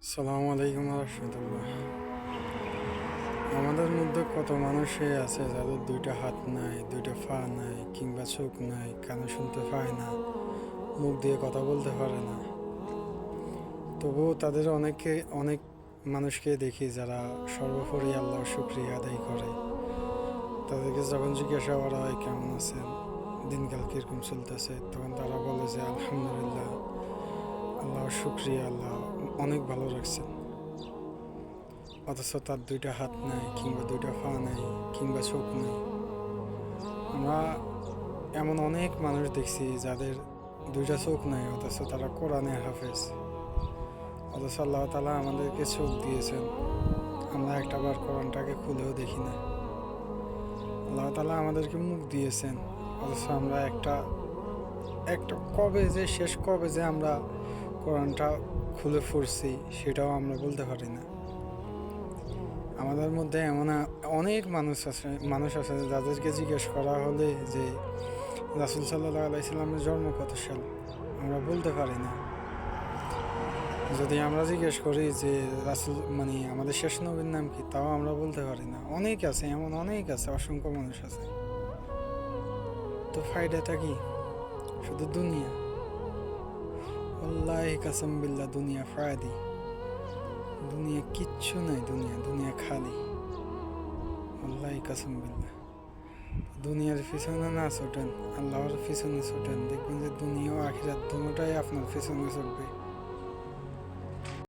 আসসালামু আলাইকুম রহমতুল্লাহ। আমাদের মধ্যে কত মানুষই আছে যাদের দুইটা হাত নাই, দুইটা পা নাই, কিংবা চোখ নাই, কানে শুনতে পায় না, মুখ দিয়ে কথা বলতে পারে না। তবুও তাদের অনেক মানুষকে দেখি যারা সর্বোপরি আল্লাহর শুকরিয়া আদায় করে। তাদেরকে যখন জিজ্ঞাসা করা হয় কেমন আছেন, দিনকাল কীরকম চলতেছে, তখন তারা বলে যে আলহামদুলিল্লাহ, আল্লাহর শুকরিয়া, আল্লাহ অনেক ভালো রাখছেন। অথচ তার দুইটা হাত নাই, কিংবা দুইটা পা নাই, কিংবা চোখ নাই। আমরা এমন অনেক মানুষ দেখছি যাদের দুইটা চোখ নাই, অথচ তারা কোরআনের হাফেজ। অথচ আল্লাহ তাআলা আমাদেরকে চোখ দিয়েছেন, আমরা একটাবার কোরআনটাকে খুলেও দেখি না। আল্লাহ তাআলা আমাদেরকে মুখ দিয়েছেন, অথচ আমরা একটা একটা কবে যে আমরা কোরআনটা খুলে পড়ছি সেটাও আমরা বলতে পারি না। আমাদের মধ্যে এমন অনেক মানুষ আছে যাদেরকে জিজ্ঞেস করা হলে যে রাসূল সাল্লাল্লাহু আলাইহি সাল্লামের জন্ম কত সাল, আমরা বলতে পারি না। যদি আমরা জিজ্ঞেস করি যে রাসূল আমাদের শেষ নবীর নাম কি, তাও আমরা বলতে পারি না। অনেক আছে, এমন অনেক আছে, অসংখ্য মানুষ আছে। তো ফায়দাটা কি? শুধু দুনিয়া। আল্লাহি কাসাম বিল্লাহ, দুনিয়া ফায়দি। দুনিয়া কিচ্ছু নাই, দুনিয়া খালি। আল্লাহি কাসাম বিল্লাহ। দুনিয়ার পিছনে না ছোটেন, আল্লাহর পিছনে ছোটেন, দেখবেন যে দুনিয়া ও আখিরাত দুটোটাই আপনার পিছনে ছুটবে।